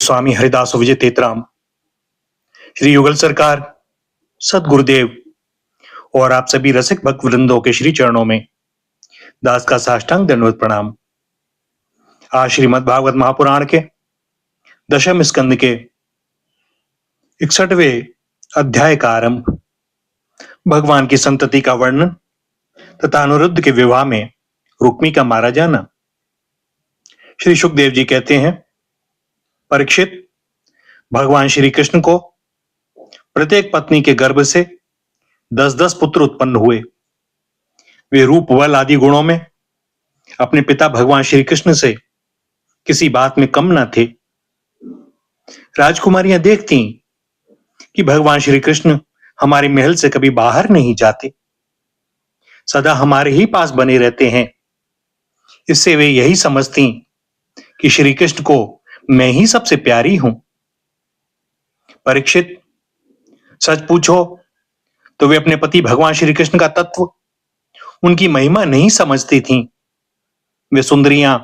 स्वामी हरिदास विजय तेतराम, श्री युगल सरकार, सदगुरुदेव और आप सभी रसिक भक्त वृंदों के श्री चरणों में दास का साष्टांग दंडवत प्रणाम। आज श्रीमद् भागवत महापुराण के दशम स्कंद के 61वें अध्याय का आरंभ, भगवान की संतति का वर्णन तथा अनिरुद्ध के विवाह में रुक्मी का मारा जाना। श्री सुखदेव जी कहते हैं, परीक्षित, भगवान श्री कृष्ण को प्रत्येक पत्नी के गर्भ से 10-10 पुत्र उत्पन्न हुए। वे रूप, बल आदि गुणों में अपने पिता भगवान श्री कृष्ण से किसी बात में कम न थे। राजकुमारियां देखती कि भगवान श्री कृष्ण हमारे महल से कभी बाहर नहीं जाते, सदा हमारे ही पास बने रहते हैं। इससे वे यही समझती कि श्री कृष्ण को मैं ही सबसे प्यारी हूं। परीक्षित, सच पूछो तो वे अपने पति भगवान श्री कृष्ण का तत्व, उनकी महिमा नहीं समझती थीं। वे सुंदरियां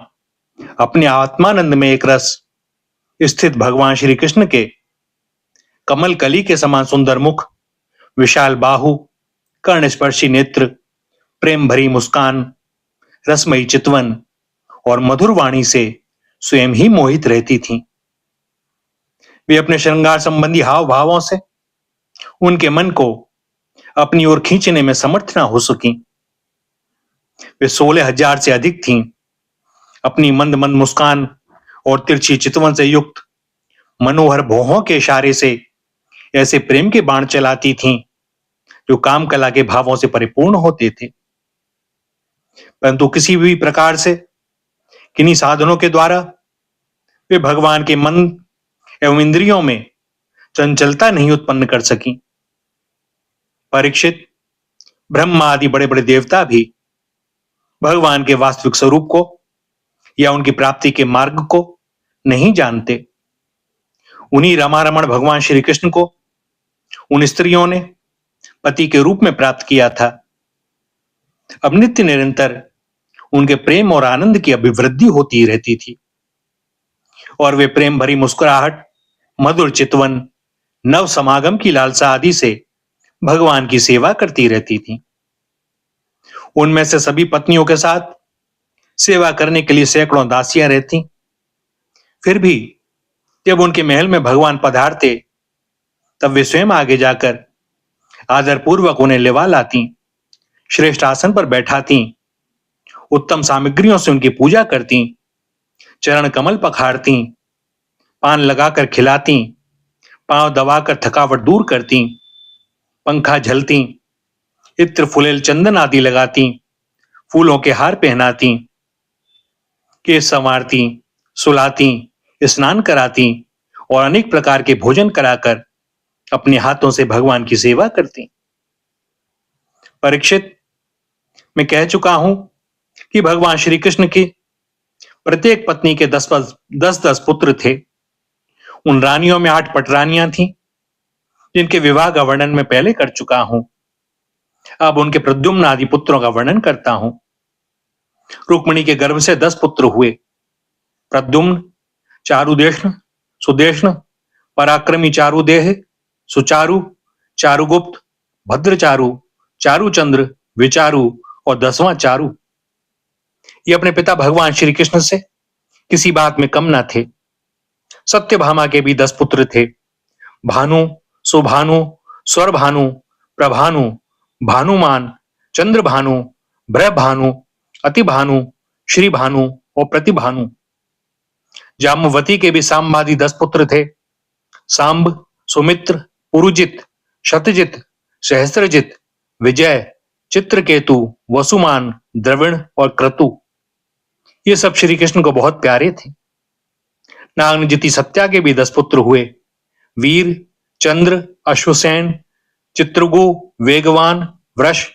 अपने आत्मानंद में एक रस स्थित भगवान श्री कृष्ण के कमल कली के समान सुंदर मुख, विशाल बाहु, कर्ण स्पर्शी नेत्र, प्रेम भरी मुस्कान, रसमयी चितवन और मधुर वाणी से स्वयं ही मोहित रहती थीं। वे अपने श्रृंगार संबंधी हाव भावों से उनके मन को अपनी ओर खींचने में समर्थ न हो सकी। वे 16,000 से अधिक थीं। अपनी मंद मंद मुस्कान और तिरछी चितवन से युक्त मनोहर भौहों के इशारे से ऐसे प्रेम के बाण चलाती थीं जो काम कला के भावों से परिपूर्ण होते थे। परंतु किसी भी प्रकार से, किन्हीं साधनों के द्वारा वे भगवान के मन एवं इंद्रियों में चंचलता नहीं उत्पन्न कर सकी। परीक्षित, ब्रह्मा आदि बड़े बड़े देवता भी भगवान के वास्तविक स्वरूप को या उनकी प्राप्ति के मार्ग को नहीं जानते। उन्हीं रमारमण भगवान श्री कृष्ण को उन स्त्रियों ने पति के रूप में प्राप्त किया था। अब नित्य निरंतर उनके प्रेम और आनंद की अभिवृद्धि होती रहती थी और वे प्रेम भरी मुस्कुराहट, मधुर चितवन, नव समागम की लालसा आदि से भगवान की सेवा करती रहती थी। उनमें से सभी पत्नियों के साथ सेवा करने के लिए सैकड़ों दासियां रहती। फिर भी जब उनके महल में भगवान पधारते तब वे स्वयं आगे जाकर आदरपूर्वक उन्हें लेवा लाती, श्रेष्ठ आसन पर बैठाती, उत्तम सामग्रियों से उनकी पूजा करती, चरण कमल पखारती, पान लगाकर खिलाती, पांव दबाकर थकावट दूर करती, पंखा झलती, इत्र फुलेल चंदन आदि लगाती, फूलों के हार पहनाती, केस संवारती, सुलाती, स्नान कराती और अनेक प्रकार के भोजन कराकर अपने हाथों से भगवान की सेवा करती। परीक्षित, मैं कह चुका हूं कि भगवान श्री कृष्ण की प्रत्येक पत्नी के 10-10 पुत्र थे। उन रानियों में 8 पटरानियां थीं, जिनके विवाह का वर्णन मैं पहले कर चुका हूं। अब उनके प्रद्युम्न आदि पुत्रों का वर्णन करता हूं। रुक्मिणी के गर्भ से 10 पुत्र हुए। प्रद्युम्न, चारुदेष्ण, सुदेष्ण, पराक्रमी चारुदेह, सुचारु, चारुगुप्त, भद्रचारु, चारुचंद्र, विचारु और 10वां चारु। ये अपने पिता भगवान श्री कृष्ण से किसी बात में कम न थे। सत्यभामा के भी 10 पुत्र थे। भानु, सुभानु, स्वरभानु, प्रभानु, भानुमान, चंद्रभानु, ब्रभानु, अतिभानु, श्रीभानु और प्रतिभानु। जाम्बवती के भी सांबादि 10 पुत्र थे। सांब, सुमित्र, पुरुजित, शतजित, सहस्त्रजित, विजय, चित्रकेतु, वसुमान, द्रविण और क्रतु। ये सब श्री कृष्ण को बहुत प्यारे थे। नागनजिति सत्या के भी 10 पुत्र हुए। वीर, चंद्र, अश्वसेन, चित्रगु, वेगवान, वृष,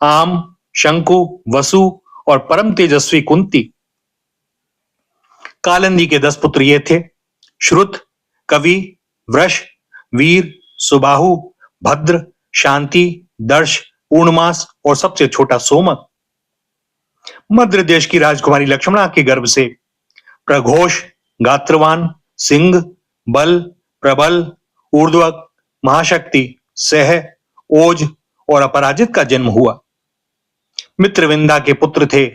आम, शंकु, वसु और परम तेजस्वी कुंती। कालंदी के 10 पुत्र ये थे: श्रुत, कवि, वृष, वीर, सुबाहु, भद्र, शांति, दर्श, पूर्णमास और सबसे छोटा सोमक। मध्य देश की राजकुमारी लक्ष्मणा के गर्भ से प्रघोष, गात्रवान, सिंह, बल, प्रबल, ऊर्ध्वक, महाशक्ति, सह, ओज और अपराजित का जन्म हुआ। मित्रविंदा के पुत्र थे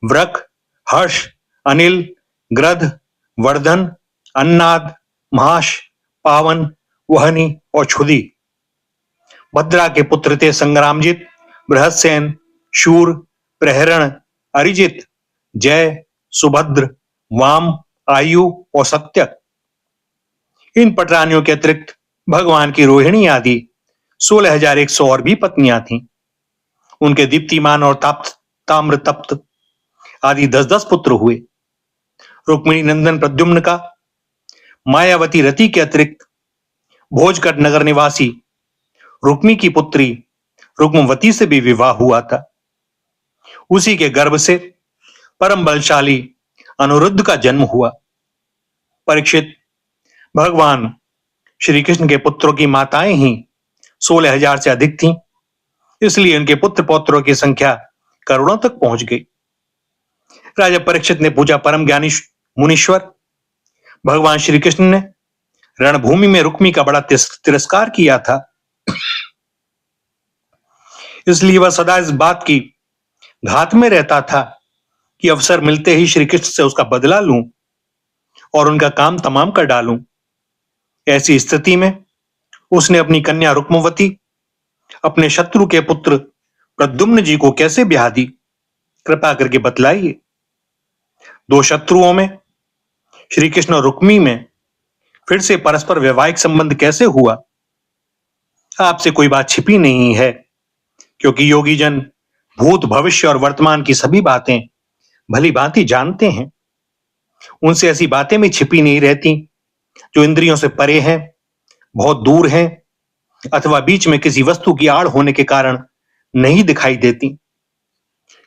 व्रक, हर्ष, अनिल, ग्रध, वर्धन, अन्नाद, महाश, पावन, वहनी और क्षुधि। भद्रा के पुत्र थे संग्रामजित, बृहस्सेन, शूर, प्रहरण, अरिजित, जय, सुभद्र, वाम, आयु और सत्यक। इन पटरानियों के अतिरिक्त भगवान की रोहिणी आदि 16,100 और भी पत्नियां थीं। उनके दीप्तिमान और ताम्र तप्त आदि 10-10 पुत्र हुए। रुक्मिणी नंदन प्रद्युम्न का मायावती रति के अतिरिक्त भोजकट नगर निवासी रुक्मी की पुत्री रुक्मवती से भी विवाह हुआ था। उसी के गर्भ से परम बलशाली अनुरुद्ध का जन्म हुआ। परीक्षित, भगवान श्री कृष्ण के पुत्रों की माताएं ही 16,000 से अधिक थीं, इसलिए उनके पुत्र पौत्रों की संख्या करोड़ों तक पहुंच गई। राजा परीक्षित ने पूछा, परम ज्ञानी मुनीश्वर, भगवान श्री कृष्ण ने रणभूमि में रुक्मी का बड़ा तिरस्कार किया था, इसलिए वह सदा इस बात की घात में रहता था कि अवसर मिलते ही श्री कृष्ण से उसका बदला लूं और उनका काम तमाम कर डालूं। ऐसी स्थिति में उसने अपनी कन्या रुक्मवती अपने शत्रु के पुत्र प्रद्युम्न जी को कैसे ब्याह दी? कृपा करके बतलाइए। दो शत्रुओं में, श्री कृष्ण और रुक्मी में फिर से परस्पर वैवाहिक संबंध कैसे हुआ? आपसे कोई बात छिपी नहीं है, क्योंकि योगी जन भूत, भविष्य और वर्तमान की सभी बातें भली भांति जानते हैं। उनसे ऐसी बातें भी छिपी नहीं रहती जो इंद्रियों से परे हैं, बहुत दूर हैं, अथवा बीच में किसी वस्तु की आड़ होने के कारण नहीं दिखाई देती।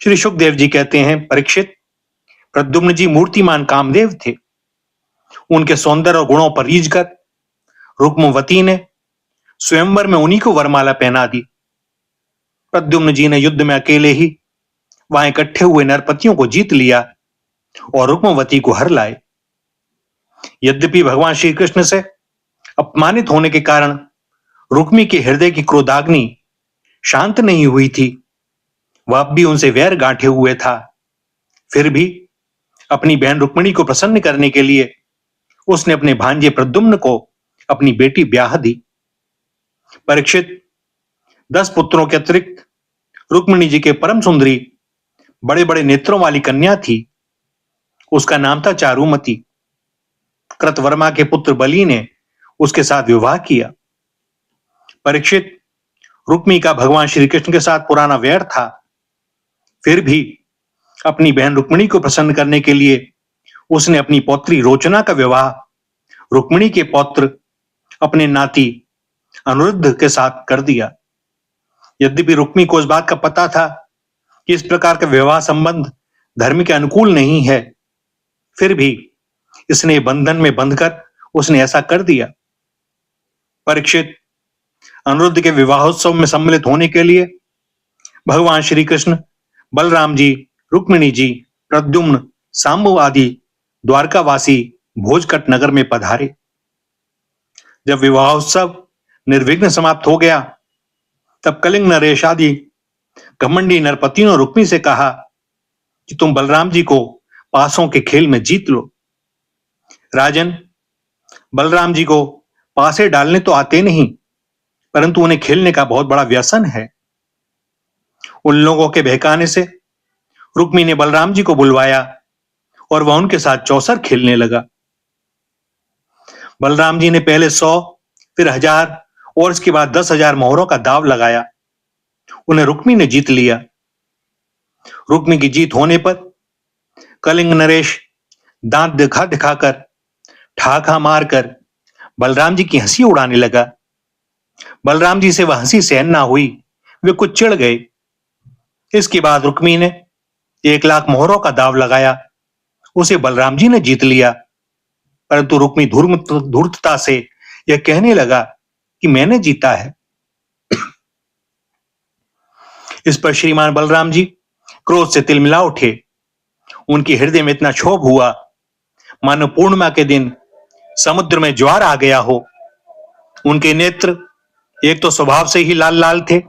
श्री शुकदेव जी कहते हैं, परीक्षित, प्रद्युम्न जी मूर्तिमान कामदेव थे। उनके सौंदर्य और गुणों पर रीझकर रुक्मवती ने स्वयंवर में उन्हीं को वरमाला पहना दी। प्रद्युम्न जी ने युद्ध में अकेले ही वहां इकट्ठे हुए नरपतियों को जीत लिया और रुक्मवती को हर लाए। यद्यपि भगवान श्री कृष्ण से अपमानित होने के कारण रुक्मी के हृदय की क्रोधाग्नि शांत नहीं हुई थी, वह अब भी उनसे वैर गांठे हुए था, फिर भी अपनी बहन रुक्मिणी को प्रसन्न करने के लिए उसने अपने भांजे प्रद्युम्न को अपनी बेटी ब्याह दी। परीक्षित, 10 पुत्रों के अतिरिक्त रुक्मिणी जी के परम सुंदरी बड़े बड़े नेत्रों वाली कन्या थी। उसका नाम था चारुमती। कृतवर्मा के पुत्र बलि ने उसके साथ विवाह किया। परीक्षित, रुक्मी का भगवान श्री कृष्ण के साथ पुराना वैर था, फिर भी अपनी बहन रुक्मिणी को प्रसन्न करने के लिए उसने अपनी पौत्री रोचना का विवाह रुक्मिणी के पौत्र अपने नाती अनुरुद्ध के साथ कर दिया। यद्यपि रुक्मी को इस बात का पता था कि इस प्रकार का विवाह संबंध धर्म के अनुकूल नहीं है, फिर भी इसने बंधन में बंधकर उसने ऐसा कर दिया। परीक्षित, अनुरुद्ध के विवाहोत्सव में सम्मिलित होने के लिए भगवान श्री कृष्ण, बलराम जी, रुक्मिणी जी, प्रद्युम्न, सांबु आदि द्वारकावासी भोजकट नगर में पधारे। जब विवाहोत्सव निर्विघ्न समाप्त हो गया, तब कलिंग नरेश आदि घमंडी नरपतियों ने रुक्मी से कहा कि तुम बलराम जी को पासों के खेल में जीत लो। राजन, बलराम जी को पासे डालने तो आते नहीं, परंतु उन्हें खेलने का बहुत बड़ा व्यसन है। उन लोगों के बहकाने से रुक्मी ने बलराम जी को बुलवाया और वह उनके साथ चौसर खेलने लगा। बलराम जी ने पहले 100, फिर 1000 और इसके बाद 10,000 मोहरों का दाव लगाया। उन्हें रुक्मी ने जीत लिया। रुक्मी की जीत होने पर कलिंग नरेश दांत दिखा दिखाकर, ठाका मारकर बलराम जी की हंसी उड़ाने लगा। बलराम जी से वह हंसी सहन ना हुई, वे कुछ चिढ़ गए। इसके बाद रुक्मी ने 1,00,000 मोहरों का दाव लगाया। उसे बलराम जी ने जीत लिया, परंतु रुक्मी धूर्तता से यह कहने लगा कि मैंने जीता है। इस पर श्रीमान बलराम जी क्रोध से तिलमिला उठे। उनके हृदय में इतना क्षोभ हुआ मानो पूर्णिमा के दिन समुद्र में ज्वार आ गया हो। उनके नेत्र एक तो स्वभाव से ही लाल लाल थे,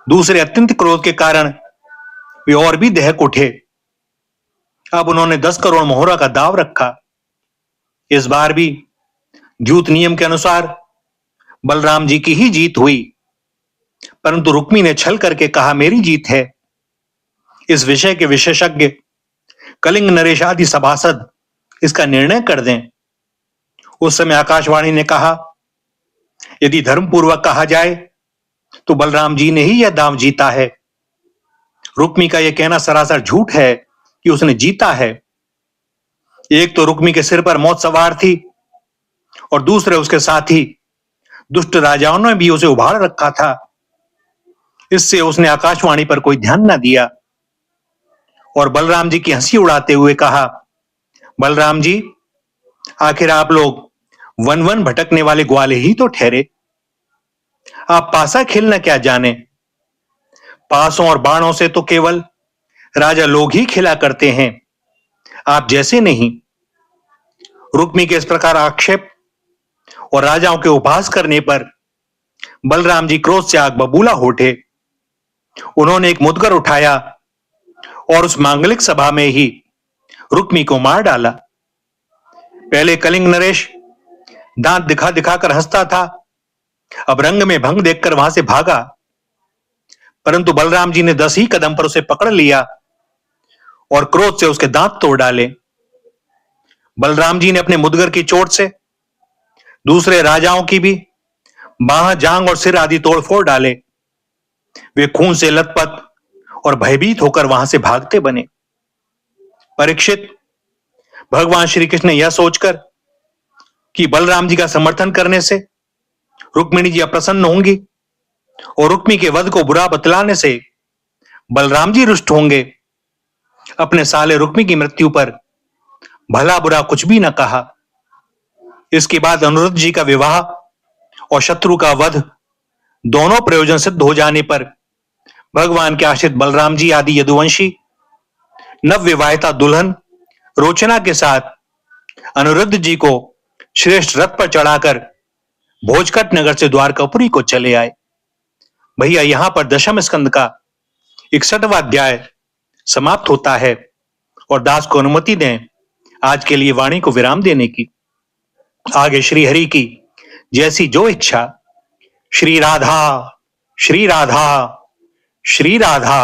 दूसरे अत्यंत क्रोध के कारण वे और भी दहक उठे। अब उन्होंने 10 करोड़ मोहरा का दाव रखा। इस बार भी द्यूत नियम के अनुसार बलराम जी की ही जीत हुई, परंतु रुक्मी ने छल करके कहा, मेरी जीत है। इस विषय के विशेषज्ञ कलिंग नरेश आदि सभासद इसका निर्णय कर दें। उस समय आकाशवाणी ने कहा, यदि धर्मपूर्वक कहा जाए तो बलराम जी ने ही यह दांव जीता है। रुक्मी का यह कहना सरासर झूठ है कि उसने जीता है। एक तो रुक्मी के सिर पर मौत सवार थी और दूसरे उसके साथी दुष्ट राजाओं ने भी उसे उभार रखा था। इससे उसने आकाशवाणी पर कोई ध्यान न दिया और बलराम जी की हंसी उड़ाते हुए कहा, बलराम जी, आखिर आप लोग वन वन भटकने वाले ग्वाले ही तो ठहरे। आप पासा खेलना क्या जाने। पासों और बाणों से तो केवल राजा लोग ही खेला करते हैं, आप जैसे नहीं। रुक्मी के इस प्रकार आक्षेप और राजाओं के उपहास करने पर बलराम जी क्रोध से आग बबूला हो उठे। उन्होंने एक मुदगर उठाया और उस मांगलिक सभा में ही रुक्मी को मार डाला। पहले कलिंग नरेश दांत दिखा दिखाकर हंसता था, अब रंग में भंग देखकर वहां से भागा, परंतु बलराम जी ने 10 ही कदम पर उसे पकड़ लिया और क्रोध से उसके दांत तोड़ डाले। बलराम जी ने अपने मुदगर की चोट से दूसरे राजाओं की भी बाह, जांग और सिर आदि तोड़ फोड़ डाले। वे खून से लथपथ और भयभीत होकर वहां से भागते बने। परीक्षित, भगवान श्री कृष्ण ने यह सोचकर कि बलराम जी का समर्थन करने से रुक्मिणी जी अप्रसन्न होंगी और रुक्मी के वध को बुरा बतलाने से बलराम जी रुष्ट होंगे, अपने साले रुक्मी की मृत्यु पर भला बुरा कुछ भी न कहा। इसके बाद अनुरुद्ध जी का विवाह और शत्रु का वध दोनों प्रयोजन सिद्ध हो जाने पर भगवान के आश्रित बलराम जी आदि यदुवंशी नव विवाहिता दुल्हन रोचना के साथ अनुरुद्ध जी को श्रेष्ठ रथ पर चढ़ाकर भोजकट नगर से द्वारकापुरी को चले आए। भैया, यहां पर दशम स्कंद का 61वां अध्याय समाप्त होता है और दास को अनुमति दें आज के लिए वाणी को विराम देने की। आगे श्री हरि की जैसी जो इच्छा। श्री राधा, श्री राधा, श्री राधा।